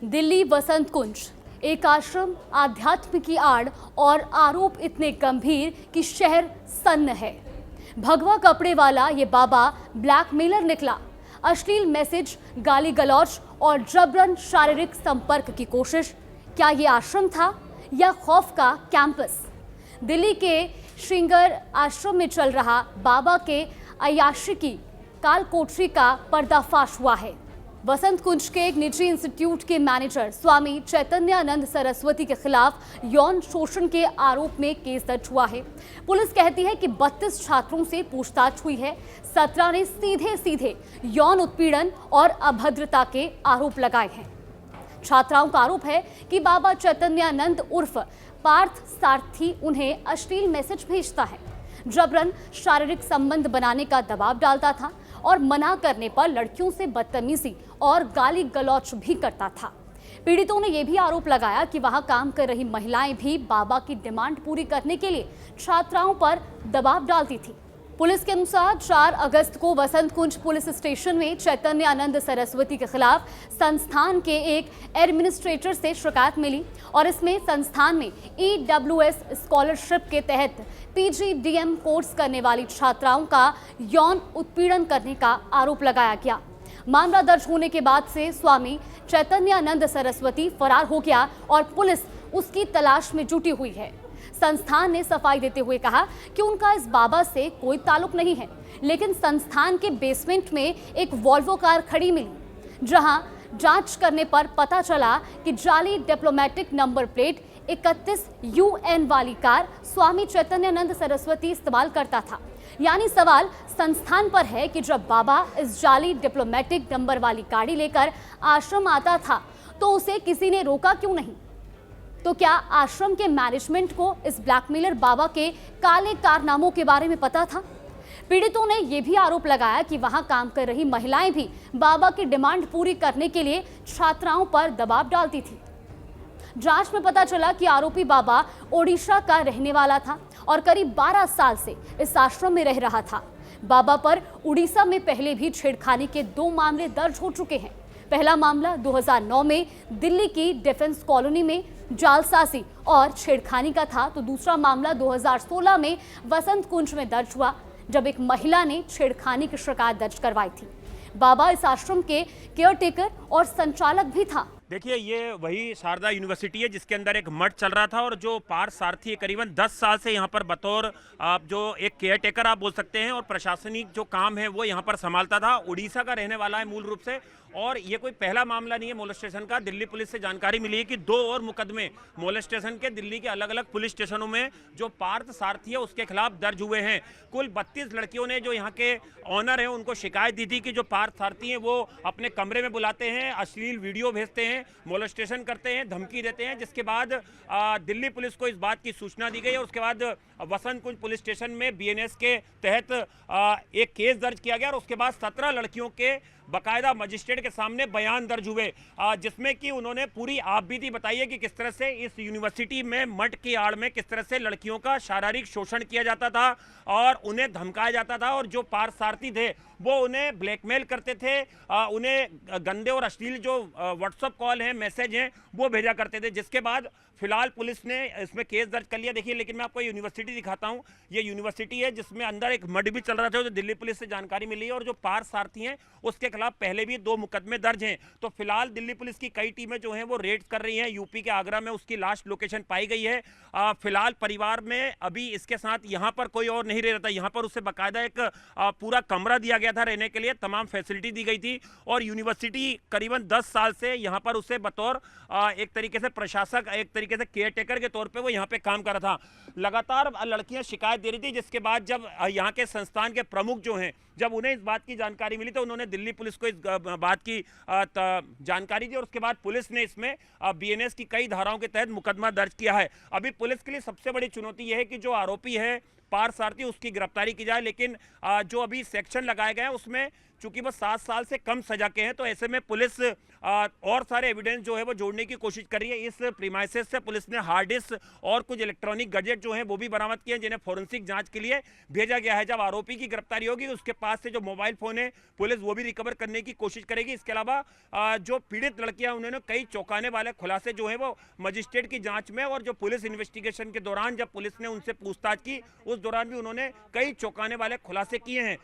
दिल्ली वसंत कुंज, एक आश्रम, आध्यात्म की आड़ और आरोप इतने गंभीर कि शहर सन्न है। भगवा कपड़े वाला ये बाबा ब्लैकमेलर निकला। अश्लील मैसेज, गाली गलौज और जबरन शारीरिक संपर्क की कोशिश। क्या ये आश्रम था या खौफ का कैंपस? दिल्ली के श्रृंगर आश्रम में चल रहा बाबा के अय्याशी की काल कोठरी का पर्दाफाश हुआ है। वसंत कुंज के एक निजी इंस्टीट्यूट के मैनेजर स्वामी चैतन्यानंद सरस्वती के खिलाफ यौन शोषण के आरोप में केस दर्ज हुआ है। पुलिस कहती है कि 32 छात्रों से पूछताछ हुई है। 17 ने सीधे सीधे यौन उत्पीड़न और अभद्रता के आरोप लगाए हैं। छात्राओं का आरोप है कि बाबा चैतन्यानंद उर्फ पार्थ सारथी उन्हें अश्लील मैसेज भेजता है, जबरन शारीरिक संबंध बनाने का दबाव डालता था और मना करने पर लड़कियों से बदतमीजी और गाली गलौच भी करता था। पीड़ितों ने यह भी आरोप लगाया कि वहां काम कर रही महिलाएं भी बाबा की डिमांड पूरी करने के लिए छात्राओं पर दबाव डालती थी। पुलिस के अनुसार 4 अगस्त को वसंत कुंज पुलिस स्टेशन में चैतन्यानंद सरस्वती के खिलाफ संस्थान के एक एडमिनिस्ट्रेटर से शिकायत मिली और इसमें संस्थान में EWS स्कॉलरशिप के तहत PGDM कोर्स करने वाली छात्राओं का यौन उत्पीड़न करने का आरोप लगाया गया। मामला दर्ज होने के बाद से स्वामी चैतन्यानंद सरस्वती फरार हो गया और पुलिस उसकी तलाश में जुटी हुई है। संस्थान ने सफाई देते हुए कहा कि उनका इस बाबा से कोई ताल्लुक नहीं है, लेकिन संस्थान के बेसमेंट में एक वॉल्वो कार खड़ी मिली, जहां जांच करने पर पता चला कि जाली डिप्लोमेटिक नंबर प्लेट 31 UN वाली कार स्वामी चैतन्यानंद सरस्वती इस्तेमाल करता था। यानी सवाल संस्थान पर है कि जब बाबा इस जाली डिप्लोमेटिक नंबर वाली गाड़ी लेकर आश्रम आता था तो उसे किसी ने रोका क्यों नहीं? तो क्या आश्रम के मैनेजमेंट को इस ब्लैकमेलर बाबा के काले कारनामों के बारे में पता था? पीड़ितों ने यह भी आरोप लगाया कि वहां काम कर रही महिलाएं भी बाबा की डिमांड पूरी करने के लिए छात्राओं पर दबाव डालती थी। जांच में पता चला कि आरोपी बाबा ओडिशा का रहने वाला था और करीब 12 साल से इस आश्रम में रह रहा था। बाबा पर उड़ीसा में पहले भी छेड़खानी के 2 मामले दर्ज हो चुके हैं। पहला मामला 2009 में दिल्ली की डिफेंस कॉलोनी में जालसाजी और छेड़खानी का था, तो दूसरा मामला 2016 में वसंत कुंज में दर्ज हुआ, जब एक महिला ने छेड़खानी की शिकायत दर्ज करवाई थी। बाबा इस आश्रम के केयरटेकर और संचालक भी था। देखिए, ये वही शारदा यूनिवर्सिटी है जिसके अंदर एक मठ चल रहा था और जो पार्थ सारथी करीबन 10 साल से यहाँ पर बतौर जो एक केयर टेकर आप बोल सकते हैं और प्रशासनिक जो काम है वो यहाँ पर संभालता था। उड़ीसा का रहने वाला है मूल रूप से, और ये कोई पहला मामला नहीं है मोलेस्टेशन का। दिल्ली पुलिस से जानकारी मिली है कि 2 और मुकदमे मोलेस्टेशन के दिल्ली के अलग अलग पुलिस स्टेशनों में जो पार्थ सारथी है उसके खिलाफ दर्ज हुए हैं। कुल 32 लड़कियों ने जो यहाँ के ऑनर हैं उनको शिकायत दी थी कि जो पार्थ सारथी हैं वो अपने कमरे में बुलाते हैं, अश्लील वीडियो भेजते हैं, मोलेस्टेशन करते हैं, धमकी देते हैं। जिसके बाद दिल्ली पुलिस को इस बात की सूचना दी गई और उसके बाद वसंत कुंज पुलिस स्टेशन में BNS के तहत एक केस दर्ज किया गया और उसके बाद 17 लड़कियों के बाकायदा मजिस्ट्रेट के सामने बयान दर्ज हुए, जिसमें कि उन्होंने पूरी आपबीती बताई है कि किस तरह से इस यूनिवर्सिटी में मठ की आड़ में किस तरह से लड़कियों का शारीरिक शोषण किया जाता था और उन्हें धमकाया जाता था और जो पार्थ सारथी थे वो उन्हें ब्लैकमेल करते थे, उन्हें गंदे और अश्लील जो व्हाट्सएप कॉल हैं, मैसेज हैं वो भेजा करते थे। जिसके बाद फिलहाल पुलिस ने इसमें केस दर्ज कर लिया। देखिए, लेकिन मैं आपको यूनिवर्सिटी दिखाता हूं। ये यूनिवर्सिटी है जिसमें अंदर एक मठ भी चल रहा था, जो दिल्ली पुलिस से जानकारी मिली है, और जो पार्थ सारथी हैं उसके खिलाफ पहले भी 2 मुकदमे दर्ज हैं। तो फिलहाल दिल्ली पुलिस की कई टीमें जो हैं वो रेड कर रही हैं। यूपी के आगरा में उसकी लास्ट लोकेशन पाई गई है। फिलहाल परिवार में अभी इसके साथ यहाँ पर कोई और नहीं रह रहा था। यहाँ पर उसे बाकायदा एक पूरा कमरा दिया गया था रहने के लिए, तमाम फैसिलिटी दी गई थी और यूनिवर्सिटी करीबन 10 साल से यहाँ पर उसे बतौर एक तरीके से प्रशासक, एक तरीके से केयर टेकर के तौर पे वो यहाँ पे काम कर रहा था। लगातार लड़कियां शिकायत दे रही थी, जिसके बाद जब यहाँ के संस्थान के प्रमुख जो हैं, जब उन्हें इस बात की जानकारी मिली तो उन्होंने दिल्ली पुलिस को इस बात की जानकारी दी और उसके बाद पुलिस ने इसमें BNS की कई धाराओं के तहत मुकदमा दर्ज किया है। अभी पुलिस के लिए सबसे बड़ी चुनौती यह है कि जो आरोपी है पार्थ सारथी उसकी गिरफ्तारी की जाए, लेकिन जो अभी सेक्शन लगाए गए हैं उसमें चूंकि वो 7 साल से कम सजा के हैं, तो ऐसे में पुलिस और सारे एविडेंस जो है वो जोड़ने की कोशिश कर रही है। इस प्रीमाइसेस से पुलिस ने हार्ड डिस्क और कुछ इलेक्ट्रॉनिक गैजेट जो हैं वो भी बरामद किए हैं, जिन्हें फोरेंसिक जांच के लिए भेजा गया है। जब आरोपी की गिरफ्तारी होगी उसके पास से जो मोबाइल फोन है पुलिस वो भी रिकवर करने की कोशिश करेगी। इसके अलावा जो पीड़ित लड़कियां, उन्होंने कई चौंकाने वाले खुलासे जो है वो मजिस्ट्रेट की जांच में और जो पुलिस इन्वेस्टिगेशन के दौरान जब पुलिस ने उनसे पूछताछ की उस दौरान भी उन्होंने कई चौंकाने वाले खुलासे किए हैं।